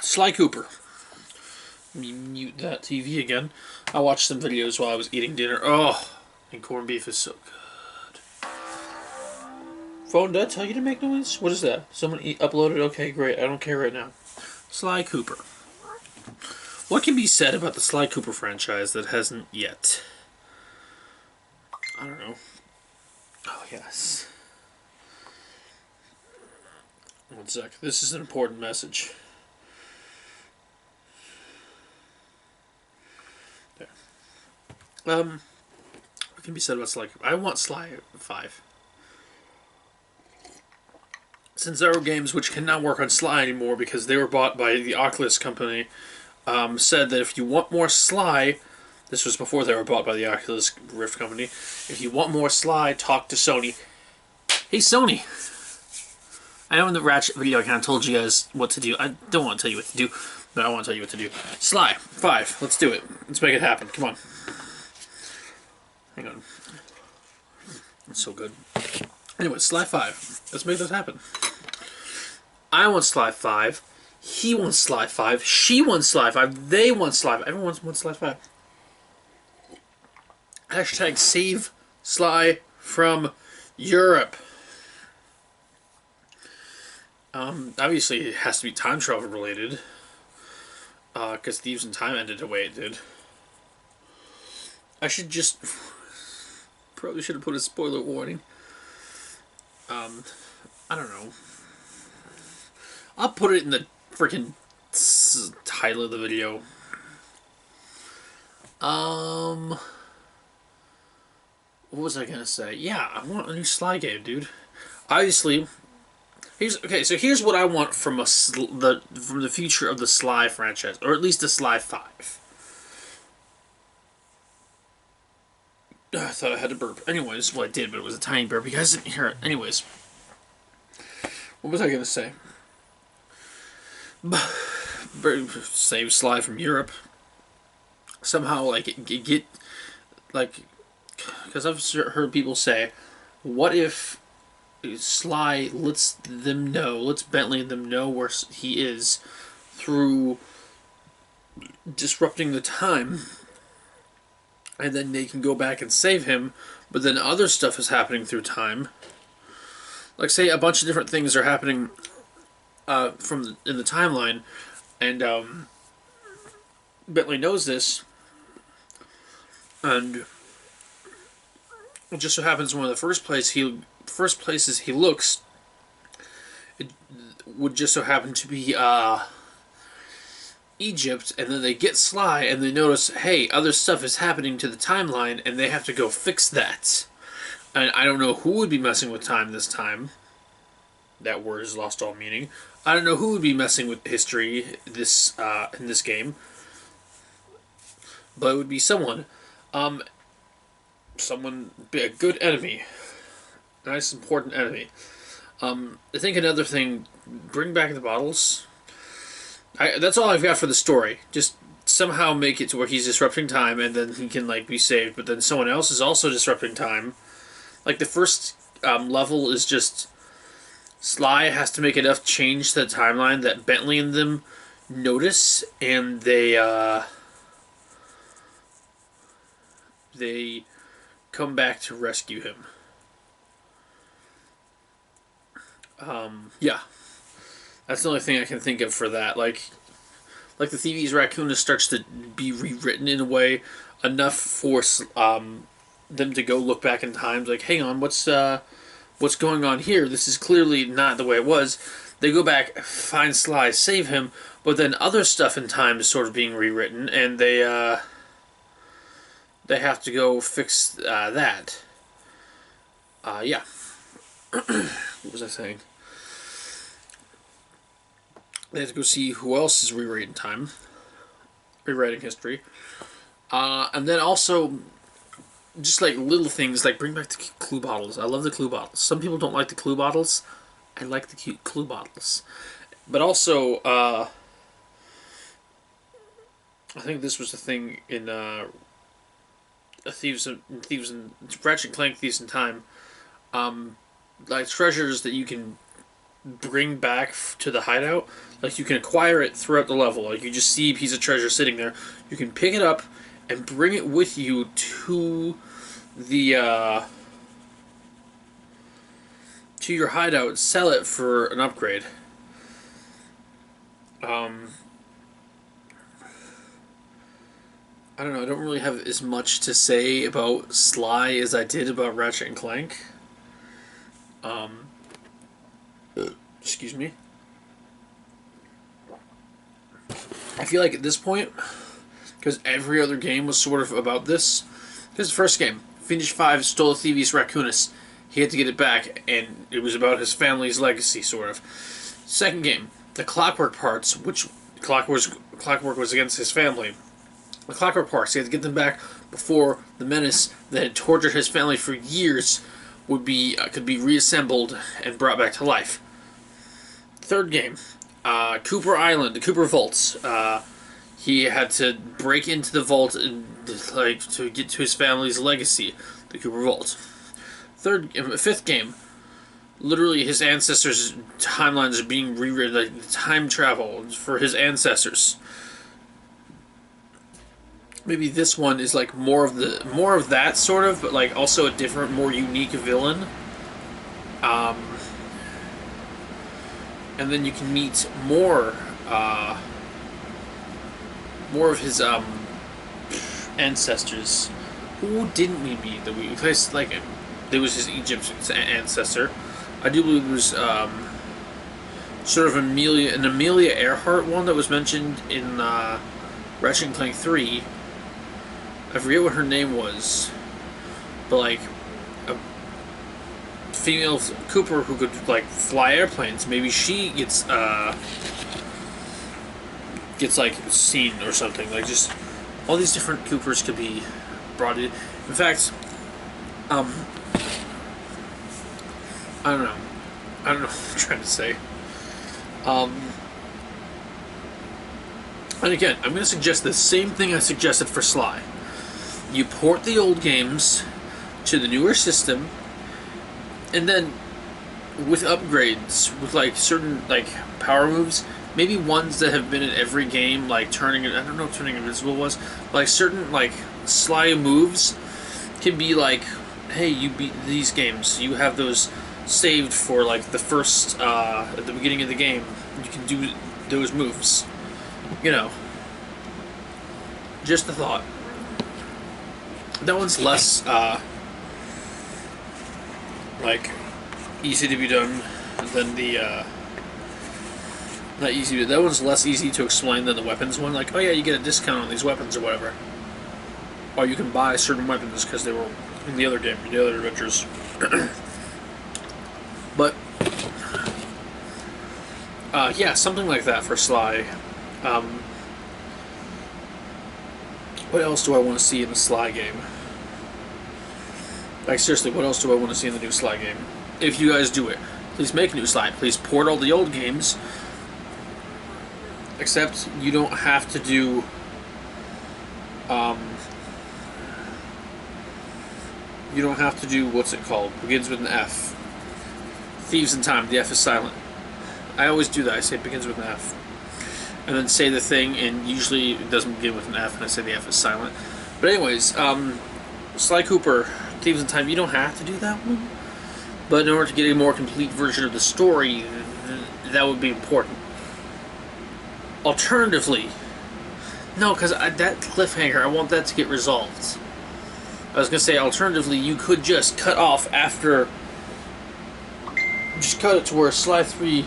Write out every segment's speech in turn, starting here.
Sly Cooper. Let me mute that TV again. I watched some videos while I was eating dinner. Oh, and corned beef is so good. Phone, did I tell you to make noise? What is that? Someone uploaded? Okay, great. I don't care right now. Sly Cooper. What can be said about the Sly Cooper franchise that hasn't yet? I don't know. Oh, yes. One sec. This is an important message. There. What can be said about Sly Cooper? I want Sly 5. Since there are games which cannot work on Sly anymore because they were bought by the Oculus company, said that if you want more Sly, this was before they were bought by the Oculus Rift company, if you want more Sly, talk to Sony. Hey, Sony! I know in the Ratchet video I kind of told you guys what to do. I don't want to tell you what to do, but I want to tell you what to do. Sly, 5. Let's do it. Let's make it happen. Come on. Hang on. It's so good. Anyway, Sly 5. Let's make this happen. I want Sly 5. He wants Sly 5. She wants Sly 5. They want Sly 5. Everyone wants Sly 5. Hashtag save Sly from Europe. Obviously, it has to be time travel related. Because Thieves in Time ended the way it did. I should just... Probably should have put a spoiler warning. I don't know. I'll put it in the freaking title of the video. What was I gonna say? Yeah, I want a new Sly game, dude. Obviously, here's what I want from the future of the Sly franchise, or at least the Sly 5. I thought I had to burp. Anyways, well I did, but it was a tiny burp. You guys didn't hear it. Anyways, what was I gonna say? Save Sly from Europe. Somehow, like, get like, because I've heard people say, what if Sly lets Bentley and them know where he is through disrupting the time, and then they can go back and save him, but then other stuff is happening through time. Like, say a bunch of different things are happening in the timeline, and Bentley knows this, and it just so happens one of the first places he looks, it would just so happen to be Egypt, and then they get Sly, and they notice, hey, other stuff is happening to the timeline, and they have to go fix that. And I don't know who would be messing with time this time. That word has lost all meaning. I don't know who would be messing with history in this game, but it would be someone. Someone, be a good enemy. A nice, important enemy. I think another thing, bring back the bottles. That's all I've got for the story. Just somehow make it to where he's disrupting time, and then he can, like, be saved, but then someone else is also disrupting time. Like, the first level is just Sly has to make enough change to the timeline that Bentley and them notice, and they come back to rescue him. Yeah. That's the only thing I can think of for that. Like the Thieves Raccoon starts to be rewritten in a way enough for them to go look back in time. Like, hang on, what's going on here? This is clearly not the way it was. They go back, find Sly, save him, but then other stuff in time is sort of being rewritten, and they have to go fix that. Yeah. What was I saying? They have to go see who else is rewriting history. And then also, just like little things, like bring back the clue bottles. I love the clue bottles. Some people don't like the clue bottles. I like the cute clue bottles. But also, I think this was the thing in Thieves and Ratchet and Clank Thieves in Time. Like treasures that you can bring back to the hideout. Like, you can acquire it throughout the level. Like, you just see a piece of treasure sitting there. You can pick it up and bring it with you to the, to your hideout, sell it for an upgrade. I don't know, I don't really have as much to say about Sly as I did about Ratchet and Clank. Excuse me. I feel like at this point, because every other game was sort of about this, because the first game, Fiendish 5 stole Thieves Raccoonus. He had to get it back, and it was about his family's legacy, sort of. Second game, the Clockwork parts, which Clockwork was against his family. The Clockwork parts, he had to get them back before the menace that had tortured his family for years could be reassembled and brought back to life. Third game, Cooper Island, the Cooper Vaults. He had to break into the vault and, like, to get to his family's legacy, the Cooper Vault. Fifth game, literally his ancestors' timelines are being rewritten, like time travel for his ancestors. Maybe this one is like more of that sort of, but like also a different, more unique villain. And then you can meet more of his ancestors. Who didn't we meet? That we placed, like, there was his Egyptian ancestor. I do believe it was sort of an Amelia Earhart one that was mentioned in Ratchet and Clank 3. I forget what her name was, but like a female Cooper who could like fly airplanes. Maybe she gets like seen or something. Like, just all these different Coopers could be brought in. In fact, I don't know what I'm trying to say. And again, I'm going to suggest the same thing I suggested for Sly. You port the old games to the newer system, and then with upgrades, with like certain like power moves, maybe ones that have been in every game, like turning, I don't know if turning invisible was, like certain like Sly moves can be like, hey, you beat these games, you have those saved for like the first, at the beginning of the game, you can do those moves. You know, just a thought. That one's less, like, easy to be done than the, not easy to, that one's less easy to explain than the weapons one. Like, oh yeah, you get a discount on these weapons or whatever. Or you can buy certain weapons because they were in the other game, the other adventures. But, yeah, something like that for Sly. What else do I want to see in the Sly game? Like, seriously, what else do I want to see in the new Sly game? If you guys do it, please make a new Sly. Please port all the old games. Except you don't have to do... you don't have to do, what's it called? Begins with an F. Thieves in Time, the F is silent. I always do that. I say it begins with an F. And then say the thing, and usually it doesn't begin with an F, and I say the F is silent. But anyways, Sly Cooper, Thieves in Time, you don't have to do that one. But in order to get a more complete version of the story, that would be important. Alternatively, no, because that cliffhanger, I want that to get resolved. I was going to say, alternatively, you could just cut off after... Just cut it to where Sly 3...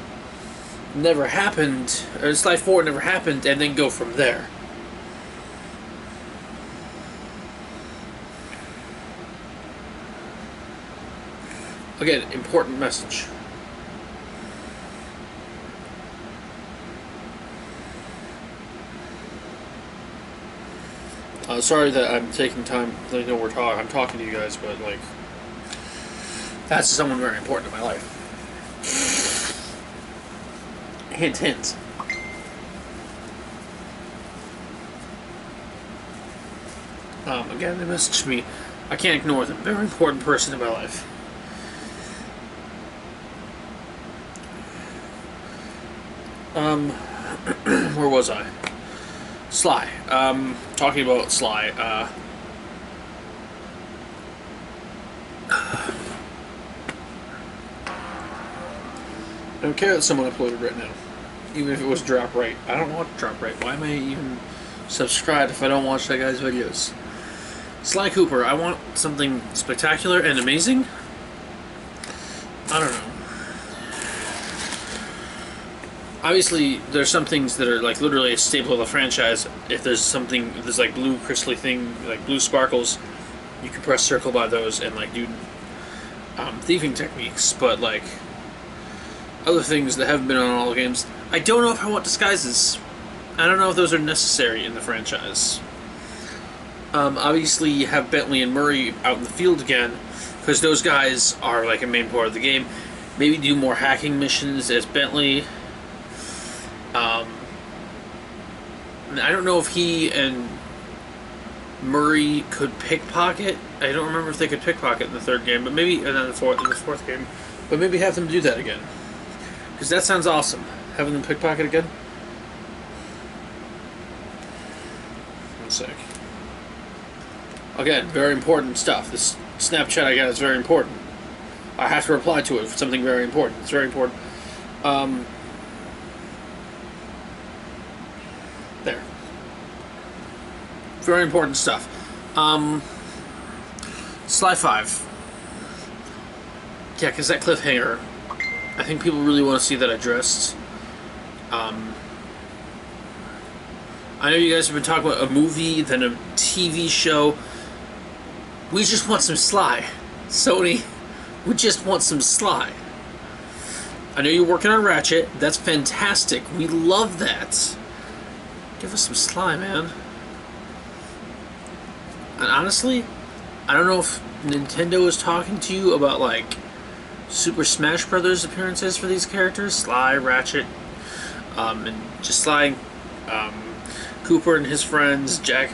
never happened, or Sly 4 never happened, and then go from there. Again, important message. Sorry that I'm taking time. I know I'm talking to you guys, but like, that's someone very important in my life. Hint, hint. Again, they messaged me. I can't ignore them. Very important person in my life. Where was I? Sly. Talking about Sly. I don't care that someone uploaded right now. Even if it was drop right. I don't want drop right. Why am I even subscribed if I don't watch that guy's videos? Sly Cooper, I want something spectacular and amazing. I don't know. Obviously, there's some things that are like literally a staple of the franchise. If there's something, if there's like blue crystally thing, like blue sparkles, you can press circle by those and like do thieving techniques. But like other things that haven't been on all the games, I don't know if I want disguises. I don't know if those are necessary in the franchise. Obviously, you have Bentley and Murray out in the field again, because those guys are like a main part of the game. Maybe do more hacking missions as Bentley. I don't know if he and Murray could pickpocket. I don't remember if they could pickpocket in the third game, but maybe in the fourth game. But maybe have them do that again, because that sounds awesome. Having them pickpocket again. One sec. Again, very important stuff. This Snapchat I got is very important. I have to reply to it for something very important. It's very important. There. Very important stuff. Sly 5. Yeah, because that cliffhanger, I think people really want to see that addressed. I know you guys have been talking about a movie, then a TV show. We just want some Sly. Sony, we just want some Sly. I know you're working on Ratchet. That's fantastic. We love that. Give us some Sly, man. And honestly, I don't know if Nintendo is talking to you about, like, Super Smash Brothers appearances for these characters. Sly, Ratchet, and just Sly, Cooper and his friends, Jack,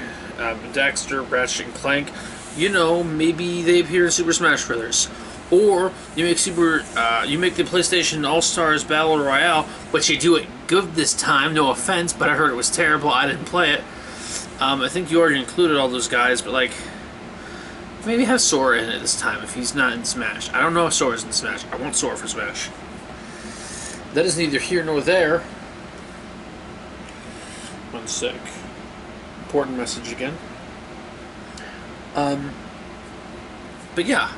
Dexter, Ratchet, and Clank. You know, maybe they appear in Super Smash Brothers. Or you make you make the PlayStation All-Stars Battle Royale, but you do it good this time. No offense, but I heard it was terrible. I didn't play it. I think you already included all those guys, but like, maybe have Sora in it this time if he's not in Smash. I don't know if Sora's in Smash. I want Sora for Smash. That is neither here nor there. One sec. Important message again. But yeah,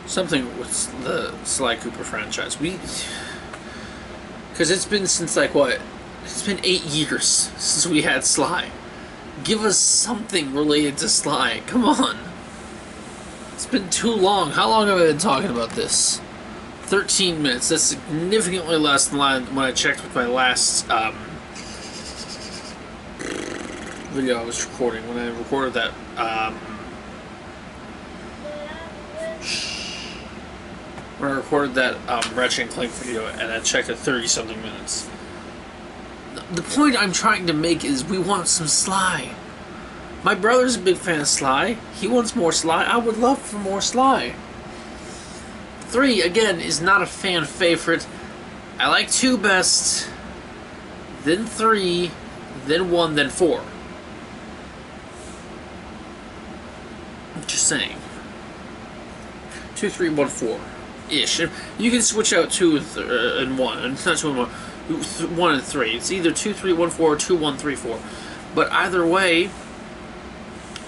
something with the Sly Cooper franchise. Because it's been since like what? It's been 8 years since we had Sly. Give us something related to Sly. Come on. It's been too long. How long have I been talking about this? 13 minutes. That's significantly less than when I checked with my last video I was recording. When I recorded that Ratchet and Clank video, and I checked at 30-something minutes. The point I'm trying to make is we want some Sly. My brother's a big fan of Sly. He wants more Sly. I would love for more Sly. 3, again, is not a fan favorite. I like 2 best, then 3, then 1, then 4. I'm just saying. 2, 3, 1, 4. Ish. You can switch out 2 and 1. And it's not 2 and 1. 1 and 3. It's either 2, 3, 1, 4 or 2, 1, 3, 4. But either way,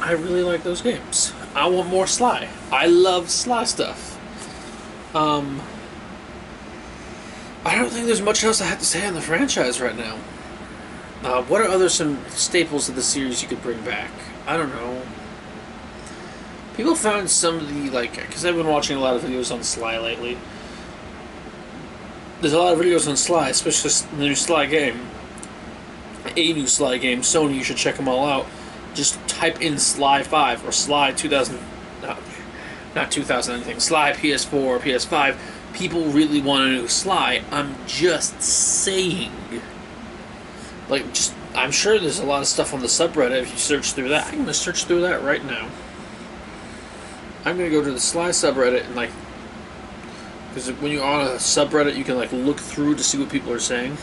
I really like those games. I want more Sly. I love Sly stuff. I don't think there's much else I have to say on the franchise right now. What are some staples of the series you could bring back? I don't know. People found some of the, like, because I've been watching a lot of videos on Sly lately. There's a lot of videos on Sly, especially the new Sly game. A new Sly game. Sony, you should check them all out. Just type in Sly 5 or Sly 2000... not 2000 anything. Sly PS4 or PS5. People really want a new Sly. I'm just saying. Like, I'm sure there's a lot of stuff on the subreddit if you search through that. I'm going to search through that right now. I'm going to go to the Sly subreddit and, like, Because when you're on a subreddit, you can like look through to see what people are saying.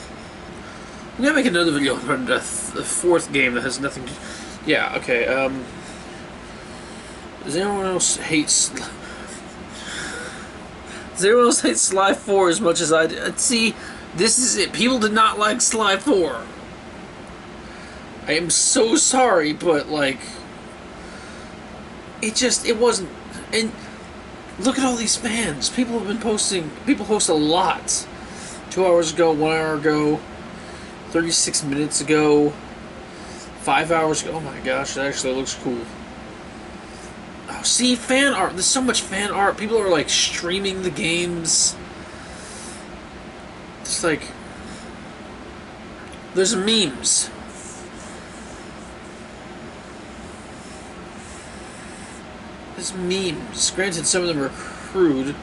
I'm gonna make another video on the fourth game that has nothing to... Yeah, okay, Does anyone else hate Sly 4 as much as I did? See, this is it. People did not like Sly 4. I am so sorry, but, like... It wasn't... And look at all these fans. People have been posting... People post a lot. 2 hours ago, 1 hour ago, 36 minutes ago, 5 hours ago. Oh my gosh, that actually looks cool. Oh, see, fan art. There's so much fan art. People are, like, streaming the games. It's like... There's memes. There's memes. Granted, some of them are crude.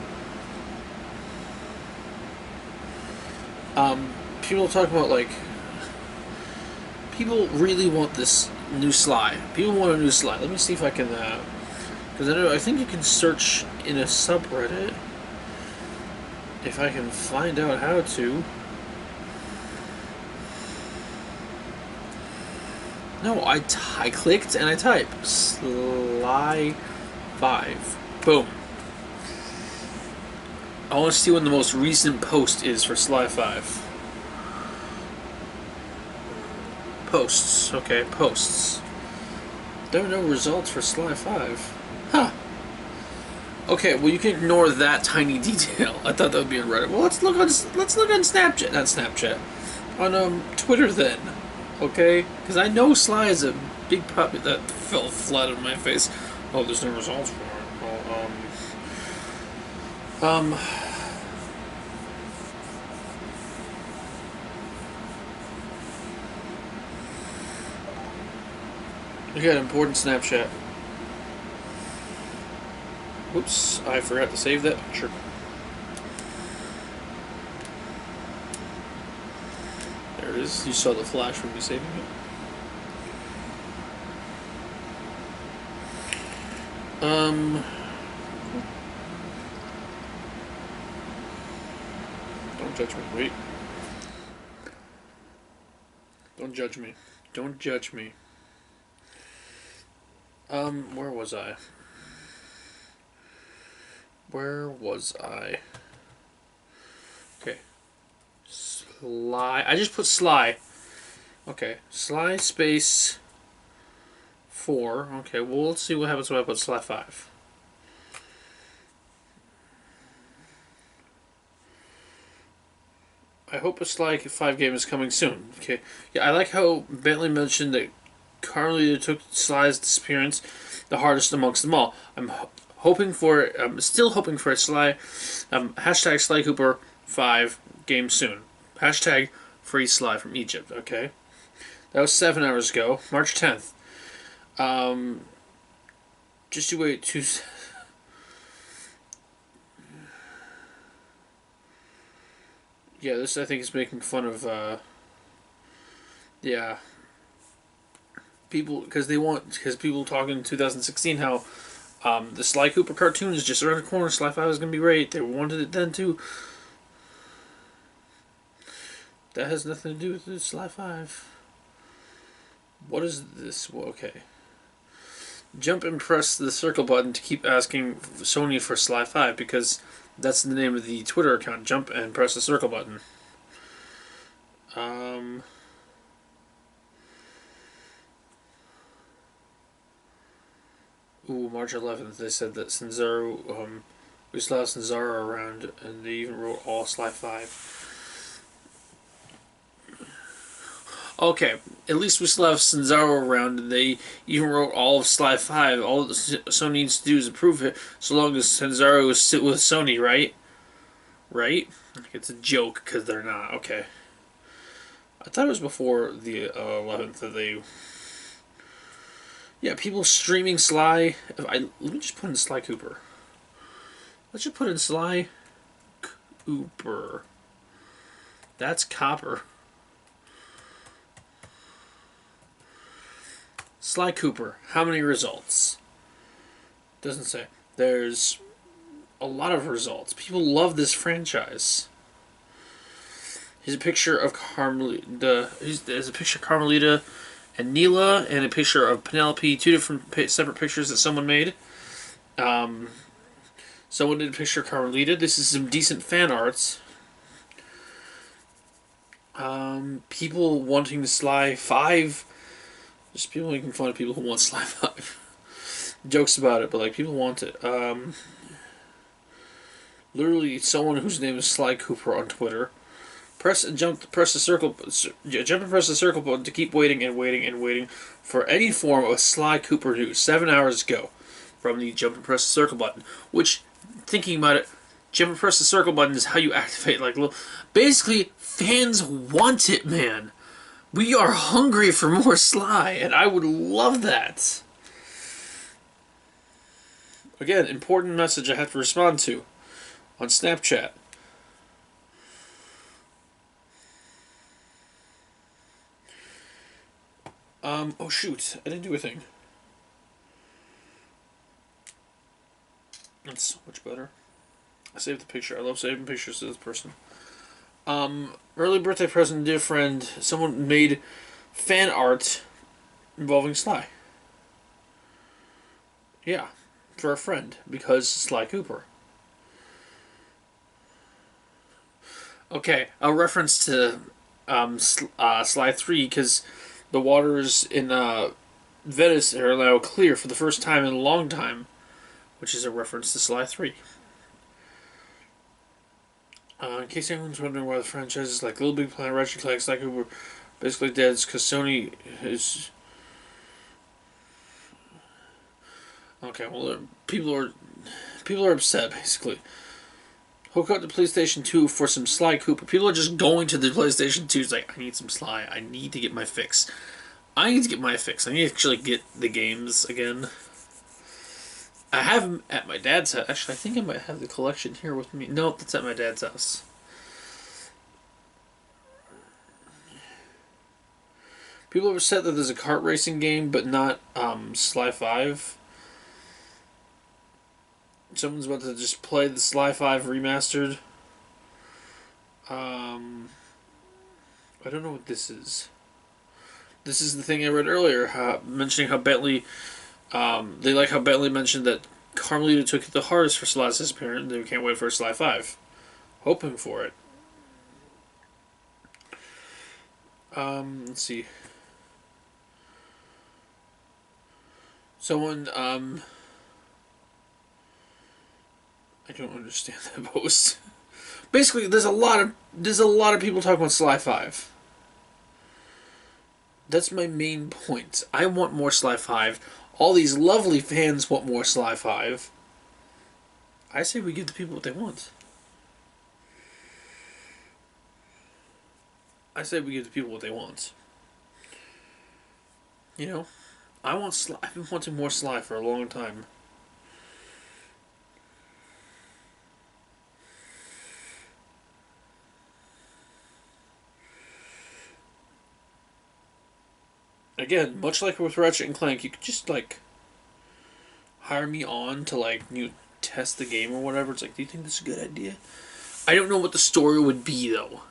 People talk about, like... People really want this new Sly. People want a new Sly. Let me see if I can, because I think you can search in a subreddit. If I can find out how to. No, I clicked and I typed Sly 5. Boom. I want to see when the most recent post is for Sly 5. Posts. Okay, posts. There are no results for Sly 5. Huh. Okay, well you can ignore that tiny detail. I thought that would be on Reddit. Well, let's look on Snapchat. Not Snapchat. On Twitter then. Okay? Because I know Sly is a big puppy that fell flat on my face. Oh, there's no results for it. We got an important Snapchat. Whoops, I forgot to save that picture. There it is. You saw the flash from me saving it. Don't judge me. Wait. Don't judge me. Don't judge me. Where was I? Where was I? Okay. Sly. I just put Sly. Okay. Sly space 4. Okay, well, let's see what happens when I put Sly 5. I hope a Sly 5 game is coming soon. Okay. Yeah, I like how Bentley mentioned that Carly took Sly's disappearance the hardest amongst them all. I'm still hoping for a Sly, hashtag Sly Cooper 5 game soon. Hashtag free Sly from Egypt, okay? That was 7 hours ago, March 10th. Just you wait 2... Yeah, this I think is making fun of, yeah. People, because people talking in 2016 how the Sly Cooper cartoon is just around the corner. Sly 5 is going to be great. They wanted it then too. That has nothing to do with this Sly 5. What is this? Well, okay. Jump and press the circle button to keep asking Sony for Sly 5 because that's the name of the Twitter account. Jump and press the circle button. Ooh, March 11th, they said that Sanzaro, we still have Sanzaro around, and they even wrote all Sly 5. Okay, at least we still have Sanzaro around, and they even wrote all of Sly 5. All that Sony needs to do is approve it, so long as Sanzaro is sit with Sony, right? Right? It's a joke, because they're not. Okay. I thought it was before the 11th that they... Yeah, people streaming Sly. Let me just put in Sly Cooper. Let's just put in Sly Cooper. That's copper. Sly Cooper. How many results? Doesn't say. There's a lot of results. People love this franchise. Here's a picture of Carmelita. There's a picture of Carmelita and Neela, and a picture of Penelope. Two different separate pictures that someone made. Someone did a picture of Carmelita. This is some decent fan arts. People wanting the Sly 5. Just people making fun of people who want Sly 5. Jokes about it, but like people want it. Literally, someone whose name is Sly Cooper on Twitter. Press and jump. Press the circle. Jump and press the circle button to keep waiting and waiting and waiting for any form of Sly Cooper news. 7 hours ago, from the jump and press the circle button. Which, thinking about it, jump and press the circle button is how you activate basically, fans want it, man. We are hungry for more Sly, and I would love that. Again, important message I have to respond to on Snapchat. Oh shoot, I didn't do a thing. That's so much better. I saved the picture. I love saving pictures of this person. Early birthday present, dear friend. Someone made fan art involving Sly. Yeah, for a friend, because Sly Cooper. Okay, a reference to Sly 3, because the waters in Venice are now clear for the first time in a long time, which is a reference to Sly 3. In case anyone's wondering why the franchise is like Little Big Planet, Ratchet Clank, Sly Cooper basically dead, it's because Sony is... Okay, well, people are upset, basically. Hook up the PlayStation 2 for some Sly Cooper. People are just going to the PlayStation 2. It's like, I need some Sly. I need to get my fix. I need to get my fix. I need to actually get the games again. I have them at my dad's house. Actually, I think I might have the collection here with me. Nope, that's at my dad's house. People are upset that there's a kart racing game, but not Sly 5. Someone's about to just play the Sly 5 remastered. I don't know what this is. This is the thing I read earlier, mentioning how Bentley... they like how Bentley mentioned that Carmelita took it the hardest for Sly's disappearance. They can't wait for Sly 5. Hoping for it. Let's see. Someone, I don't understand that post. Basically, there's a lot of people talking about Sly 5. That's my main point. I want more Sly 5. All these lovely fans want more Sly 5. I say we give the people what they want. I say we give the people what they want. You know? I want Sly. I've been wanting more Sly for a long time. Again, much like with Ratchet and Clank, you could just, like, hire me on to, like, test the game or whatever. It's like, do you think this is a good idea? I don't know what the story would be, though.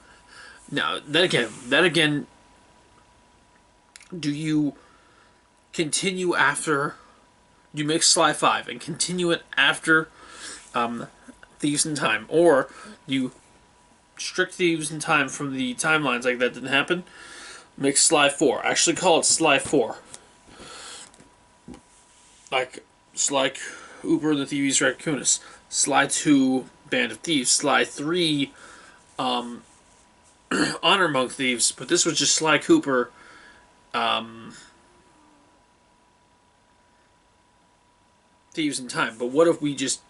Now, then again, do you continue after... Do you make Sly 5 and continue it after Thieves in Time? Or do you strict Thieves in Time from the timelines like that didn't happen? Make Sly 4. Actually call it Sly 4. Like Sly Cooper and the Thieves Raccoonus. Sly 2, Band of Thieves. Sly 3, Honor Among Thieves. But this was just Sly Cooper, Thieves in Time. But what if we just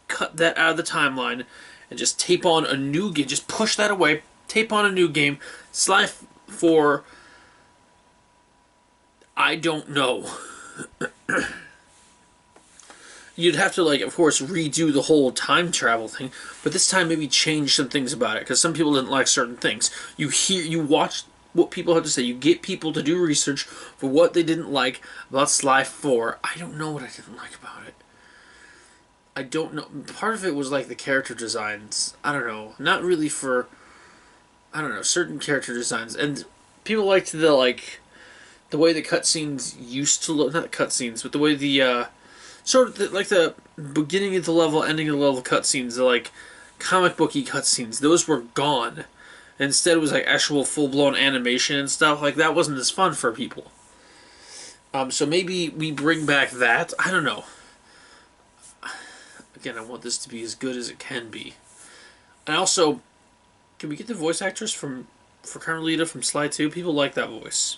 cut that out of the timeline and just tape on a new game? Just push that away. Tape on a new game. Sly 4, I don't know. You'd have to, like, of course, redo the whole time travel thing, but this time maybe change some things about it, because some people didn't like certain things. You watch what people have to say. You get people to do research for what they didn't like about Sly 4. I don't know what I didn't like about it. I don't know. Part of it was like the character designs. I don't know. Not really for. I don't know, certain character designs, and people liked the way the cutscenes used to look. Not cutscenes, but the way the sort of like the beginning of the level, ending of the level cutscenes, the like comic booky cutscenes. Those were gone. Instead, it was like actual full blown animation and stuff. Like that wasn't as fun for people. So maybe we bring back that. I don't know. Again, I want this to be as good as it can be. And also, can we get the voice actress for Carmelita from Sly 2? People like that voice.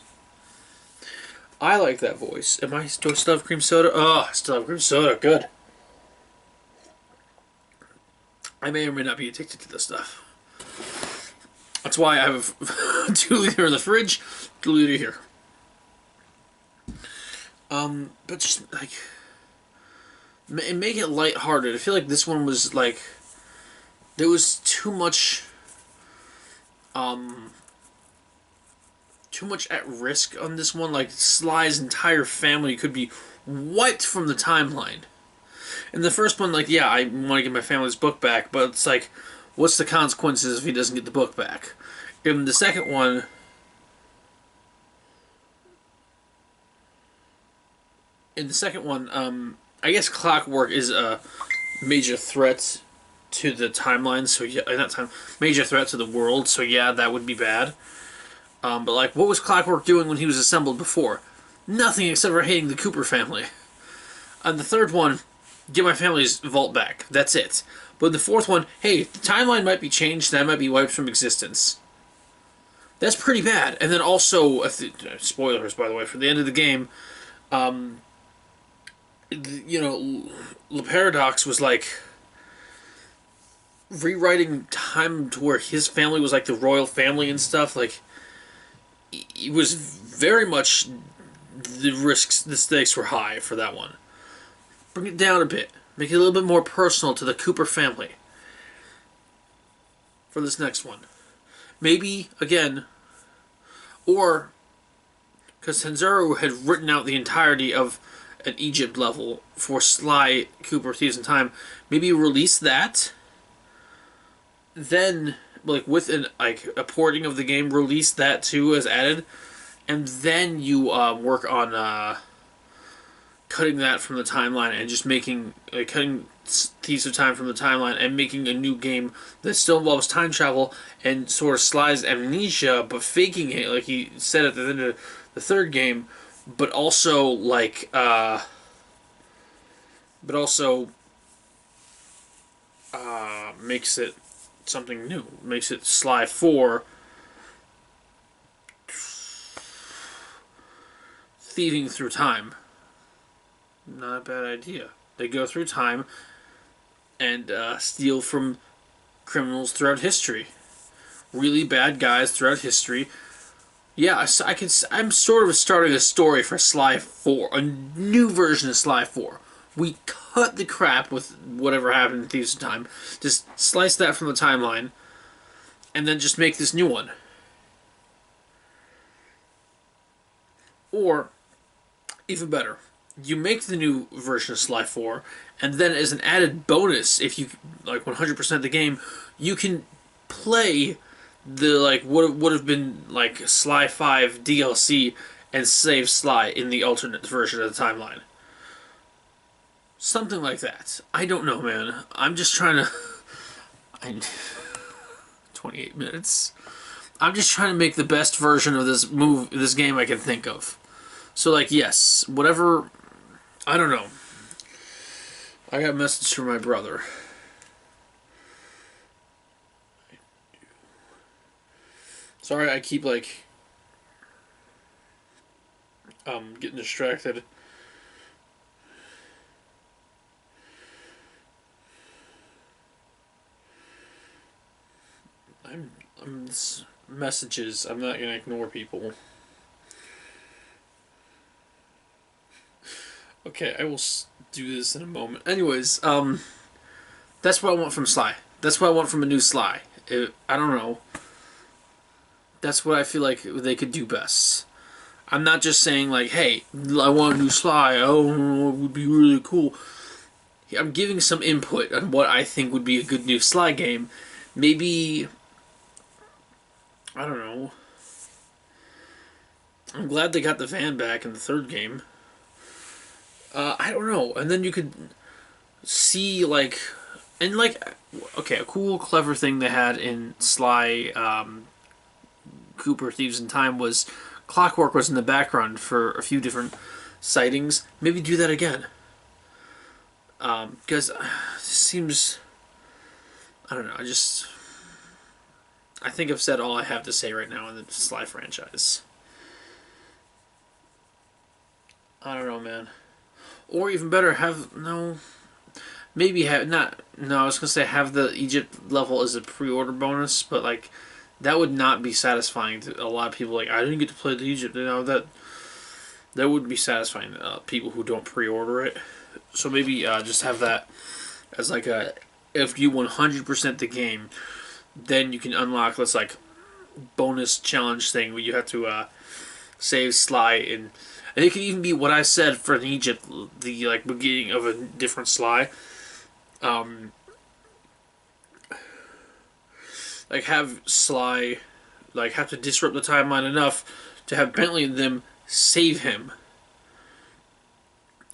I like that voice. Do I still have cream soda? Oh, I still have cream soda. Good. I may or may not be addicted to this stuff. That's why I have 2 liter in the fridge, 2 liter here. But just like make it lighthearted. I feel like this one was like there was too much at risk on this one. Like Sly's entire family could be wiped from the timeline. In the first one, like, yeah, I want to get my family's book back, but it's like, what's the consequences if he doesn't get the book back? In the second one, I guess Clockwork is a major threat to the timeline, so yeah, not time, major threat to the world, so yeah, that would be bad. But like, what was Clockwork doing when he was assembled before? Nothing except for hating the Cooper family. On the third one, get my family's vault back. That's it. But the fourth one, hey, the timeline might be changed, and I might be wiped from existence. That's pretty bad. And then also, spoilers by the way, for the end of the game, Le Paradox was like rewriting time to where his family was like the royal family and stuff. Like, it was very much the stakes were high for that one. Bring it down a bit. Make it a little bit more personal to the Cooper family. For this next one. Maybe, again, or, because Tanzaro had written out the entirety of an Egypt level for Sly Cooper Thieves in Time, maybe release that, then, like, with a porting of the game, release that too as added, and then you work on cutting that from the timeline and just cutting Thieves of Time from the timeline and making a new game that still involves time travel and sort of Sly's amnesia, but faking it, like he said at the end of the third game, but also makes it something new. Makes it Sly 4 thieving through time. Not a bad idea. They go through time and steal from criminals throughout history. Really bad guys throughout history. Yeah, I'm sort of starting a story for Sly 4, a new version of Sly 4. We cut the crap with whatever happened in Thieves of Time, just slice that from the timeline, and then just make this new one. Or, even better, you make the new version of Sly 4, and then as an added bonus, if you like 100% the game, you can play the like what would have been like Sly 5 DLC and save Sly in the alternate version of the timeline. Something like that. I don't know, man. I'm just trying to 28 minutes. I'm just trying to make the best version of this game I can think of. So like, yes, whatever. I don't know. I got a message from my brother. Sorry, I keep like getting distracted. Messages. I'm not gonna ignore people. Okay, I will do this in a moment. Anyways, that's what I want from Sly. That's what I want from a new Sly. I don't know. That's what I feel like they could do best. I'm not just saying like, hey, I want a new Sly. Oh, it would be really cool. I'm giving some input on what I think would be a good new Sly game. Maybe, I don't know. I'm glad they got the van back in the third game. I don't know. And then you could see, like, and like, okay, a cool, clever thing they had in Sly Cooper Thieves in Time was Clockwork was in the background for a few different sightings. Maybe do that again. Because it seems, I don't know, I think I've said all I have to say right now in the Sly franchise. I don't know, man. Or even better, maybe have, not, no, I was gonna say have the Egypt level as a pre-order bonus, but like, that would not be satisfying to a lot of people. Like, I didn't get to play the Egypt, that wouldn't be satisfying to people who don't pre-order it. So maybe just have that as like a, if you 100% the game, then you can unlock this like bonus challenge thing where you have to save Sly and it could even be what I said for an Egypt, the like beginning of a different Sly. Like have Sly like have to disrupt the timeline enough to have Bentley and them save him.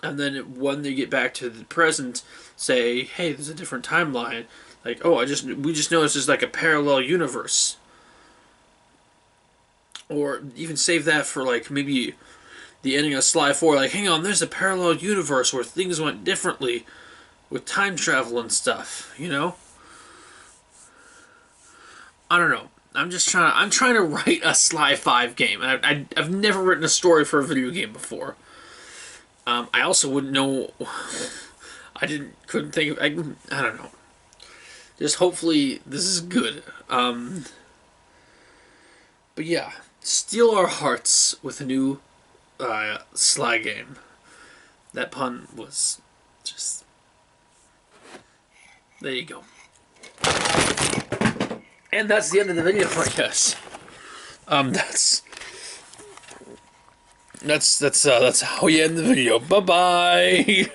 And then when they get back to the present, say, hey, there's a different timeline. Like, oh, we just noticed there's like a parallel universe. Or even save that for like maybe the ending of Sly 4, like, hang on, there's a parallel universe where things went differently with time travel and stuff, you know? I don't know. I'm trying to write a Sly 5 game. I've never written a story for a video game before. I also wouldn't know. Couldn't think of. I don't know. Just hopefully this is good. But yeah, steal our hearts with a new Sly game. That pun was just. There you go. And that's the end of the video, I guess. That's how you end the video. Bye bye.